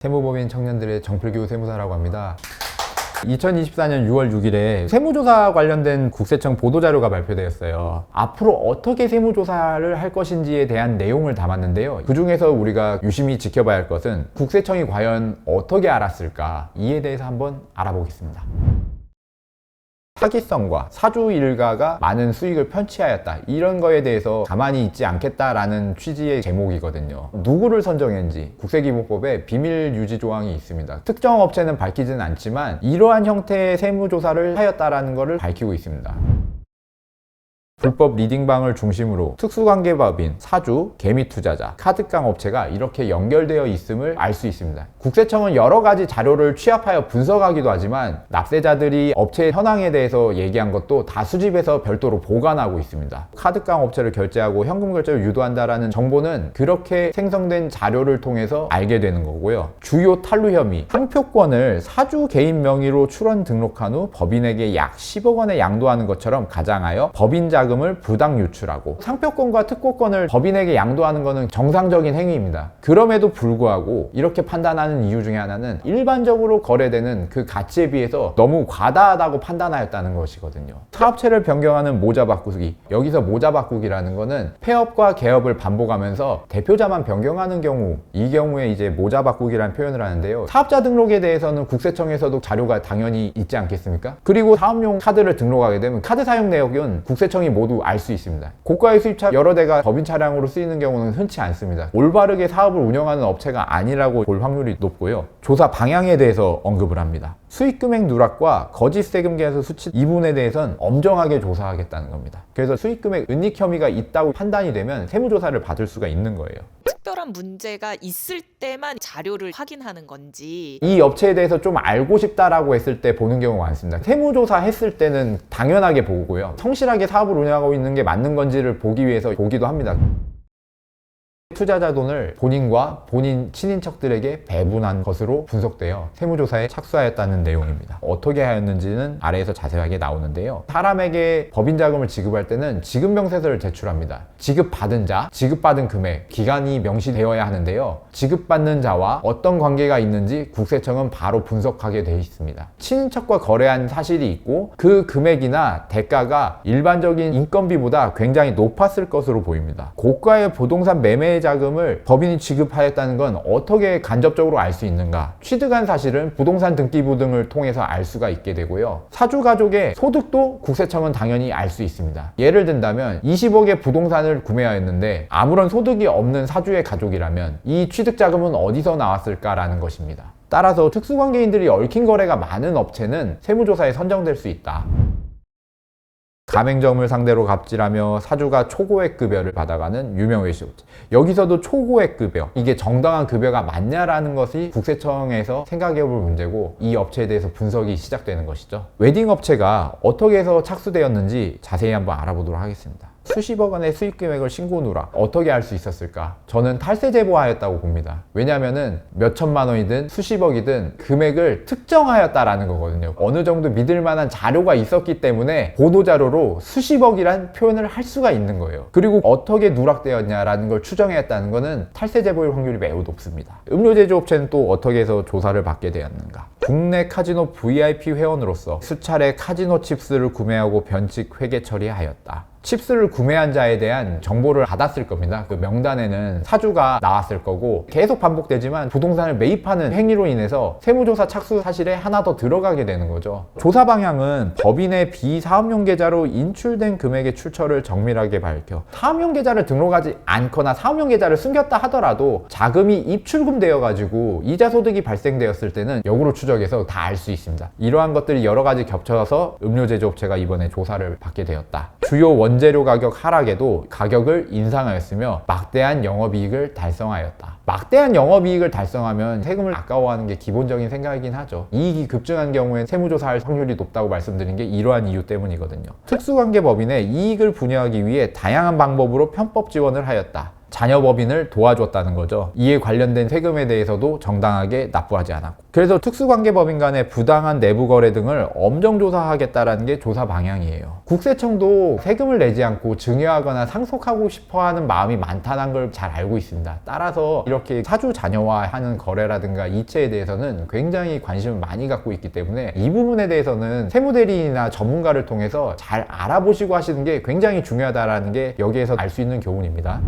세무법인 청년들의 정필규 세무사라고 합니다. 2024년 6월 6일에 세무조사 관련된 국세청 보도자료가 발표되었어요. 앞으로 어떻게 세무조사를 할 것인지에 대한 내용을 담았는데요. 그 중에서 우리가 유심히 지켜봐야 할 것은 국세청이 과연 어떻게 알았을까, 이에 대해서 한번 알아보겠습니다. 사기성과 사주 일가가 많은 수익을 편취하였다, 이런 거에 대해서 가만히 있지 않겠다라는 취지의 제목이거든요. 누구를 선정했는지 국세기본법에 비밀 유지 조항이 있습니다. 특정 업체는 밝히지는 않지만 이러한 형태의 세무조사를 하였다라는 것을 밝히고 있습니다. 불법 리딩방을 중심으로 특수관계법인, 사주, 개미투자자, 카드깡 업체가 이렇게 연결되어 있음을 알 수 있습니다. 국세청은 여러 가지 자료를 취합하여 분석하기도 하지만 납세자들이 업체의 현황에 대해서 얘기한 것도 다 수집해서 별도로 보관하고 있습니다. 카드깡 업체를 결제하고 현금 결제를 유도한다라는 정보는 그렇게 생성된 자료를 통해서 알게 되는 거고요. 주요 탈루 혐의, 상표권을 사주 개인 명의로 출원 등록한 후 법인에게 약 10억 원에 양도하는 것처럼 가장하여 법인 자금을 부당 유출하고, 상표권과 특고권을 법인에게 양도하는 것은 정상적인 행위입니다. 그럼에도 불구하고 이렇게 판단하는 이유 중에 하나는 일반적으로 거래되는 그 가치에 비해서 너무 과다하다고 판단하였다는 것이거든요. 사업체를 변경하는 모자 바꾸기, 여기서 모자 바꾸기라는 거는 폐업과 개업을 반복하면서 대표자만 변경하는 경우, 이 경우에 이제 모자 바꾸기라는 표현을 하는데요. 사업자 등록에 대해서는 국세청에서도 자료가 당연히 있지 않겠습니까? 그리고 사업용 카드를 등록하게 되면 카드 사용 내역은 국세청이 모두 알 수 있습니다. 고가의 수입차 여러 대가 법인 차량으로 쓰이는 경우는 흔치 않습니다. 올바르게 사업을 운영하는 업체가 아니라고 볼 확률이 높고요. 조사 방향에 대해서 언급을 합니다. 수익금액 누락과 거짓 세금 계산 수치, 이 부분에 대해서는 엄정하게 조사하겠다는 겁니다. 그래서 수익금액 은닉 혐의가 있다고 판단이 되면 세무조사를 받을 수가 있는 거예요. 특별한 문제가 있을 때만 자료를 확인하는 건지, 이 업체에 대해서 좀 알고 싶다라고 했을 때 보는 경우가 많습니다. 세무조사 했을 때는 당연하게 보고요. 성실하게 사업을 운영하고 있는 게 맞는 건지를 보기 위해서 보기도 합니다. 투자자 돈을 본인과 본인 친인척들에게 배분한 것으로 분석되어 세무조사에 착수하였다는 내용입니다. 어떻게 하였는지는 아래에서 자세하게 나오는데요. 사람에게 법인 자금을 지급할 때는 지급명세서를 제출합니다. 지급받은 자, 지급받은 금액, 기간이 명시되어야 하는데요. 지급받는 자와 어떤 관계가 있는지 국세청은 바로 분석하게 되어 있습니다. 친인척과 거래한 사실이 있고 그 금액이나 대가가 일반적인 인건비보다 굉장히 높았을 것으로 보입니다. 고가의 부동산 매매 자금을 법인이 지급하였다는 건 어떻게 간접적으로 알 수 있는가? 취득한 사실은 부동산 등기부 등을 통해서 알 수가 있게 되고요. 사주 가족의 소득도 국세청은 당연히 알 수 있습니다. 예를 든다면 20억의 부동산을 구매하였는데 아무런 소득이 없는 사주의 가족이라면 이 취득 자금은 어디서 나왔을까라는 것입니다. 따라서 특수관계인들이 얽힌 거래가 많은 업체는 세무조사에 선정될 수 있다. 가맹점을 상대로 갑질하며 사주가 초고액 급여를 받아가는 유명 외식업체, 여기서도 초고액 급여, 이게 정당한 급여가 맞냐라는 것이 국세청에서 생각해볼 문제고, 이 업체에 대해서 분석이 시작되는 것이죠. 웨딩업체가 어떻게 해서 착수되었는지 자세히 한번 알아보도록 하겠습니다. 수십억 원의 수익 금액을 신고 누락, 어떻게 할 수 있었을까? 저는 탈세 제보하였다고 봅니다. 왜냐면은 몇 천만 원이든 수십억이든 금액을 특정하였다라는 거거든요. 어느 정도 믿을 만한 자료가 있었기 때문에 보도자료로 수십억이란 표현을 할 수가 있는 거예요. 그리고 어떻게 누락되었냐라는 걸 추정했다는 거는 탈세 제보일 확률이 매우 높습니다. 음료 제조업체는 또 어떻게 해서 조사를 받게 되었는가? 국내 카지노 VIP 회원으로서 수차례 카지노 칩스를 구매하고 변칙 회계 처리하였다. 칩스를 구매한 자에 대한 정보를 받았을 겁니다. 그 명단에는 사주가 나왔을 거고, 계속 반복되지만 부동산을 매입하는 행위로 인해서 세무조사 착수 사실에 하나 더 들어가게 되는 거죠. 조사 방향은 법인의 비사업용 계좌로 인출된 금액의 출처를 정밀하게 밝혀, 사업용 계좌를 등록하지 않거나 사업용 계좌를 숨겼다 하더라도 자금이 입출금 되어 가지고 이자 소득이 발생되었을 때는 역으로 추적해서 다 알 수 있습니다. 이러한 것들이 여러 가지 겹쳐서 음료 제조업체가 이번에 조사를 받게 되었다. 주요 원재료 가격 하락에도 가격을 인상하였으며 막대한 영업이익을 달성하였다. 막대한 영업이익을 달성하면 세금을 아까워하는 게 기본적인 생각이긴 하죠. 이익이 급증한 경우엔 세무조사할 확률이 높다고 말씀드린 게 이러한 이유 때문이거든요. 특수관계법인의 이익을 분여하기 위해 다양한 방법으로 편법 지원을 하였다. 자녀법인을 도와줬다는 거죠. 이에 관련된 세금에 대해서도 정당하게 납부하지 않았고. 그래서 특수관계법인 간의 부당한 내부 거래 등을 엄정조사하겠다라는 게 조사 방향이에요. 국세청도 세금을 내지 않고 증여하거나 상속하고 싶어하는 마음이 많다는 걸 잘 알고 있습니다. 따라서 이렇게 사주 자녀화하는 거래라든가 이체에 대해서는 굉장히 관심을 많이 갖고 있기 때문에 이 부분에 대해서는 세무대리인이나 전문가를 통해서 잘 알아보시고 하시는 게 굉장히 중요하다는 게 여기에서 알 수 있는 교훈입니다.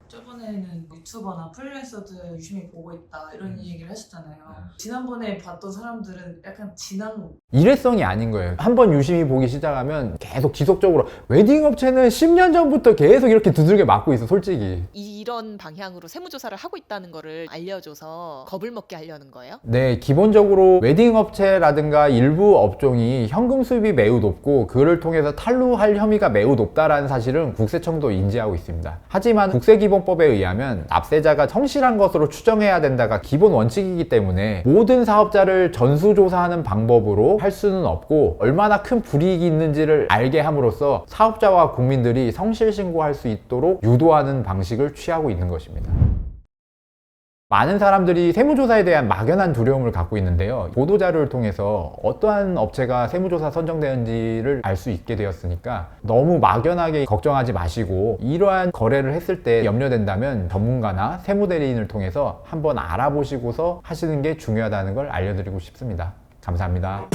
저번에는 유튜버나 프리랜서들 유심히 보고 있다 이런 얘기를 하셨잖아요. 지난번에 봤던 사람들은 약간 진한 일회성이 아닌 거예요. 한번 유심히 보기 시작하면 계속 지속적으로 웨딩 업체는 10년 전부터 계속 이렇게 두들겨 맞고 있어, 솔직히. 이런 방향으로 세무조사를 하고 있다는 거를 알려줘서 겁을 먹게 하려는 거예요? 네, 기본적으로 웨딩 업체라든가 일부 업종이 현금 수입이 매우 높고 그를 통해서 탈루할 혐의가 매우 높다라는 사실은 국세청도 인지하고 있습니다. 하지만 국세기본법에 의하면 납세자가 성실한 것으로 추정해야 된다가 기본 원칙이기 때문에 모든 사업자를 전수조사하는 방법으로 할 수는 없고 얼마나 큰 불이익이 있는지를 알게 함으로써 사업자와 국민들이 성실 신고할 수 있도록 유도하는 방식을 취하고 있는 것입니다. 많은 사람들이 세무조사에 대한 막연한 두려움을 갖고 있는데요. 보도자료를 통해서 어떠한 업체가 세무조사 선정되는지를 알 수 있게 되었으니까 너무 막연하게 걱정하지 마시고 이러한 거래를 했을 때 염려된다면 전문가나 세무대리인을 통해서 한번 알아보시고서 하시는 게 중요하다는 걸 알려드리고 싶습니다. 감사합니다.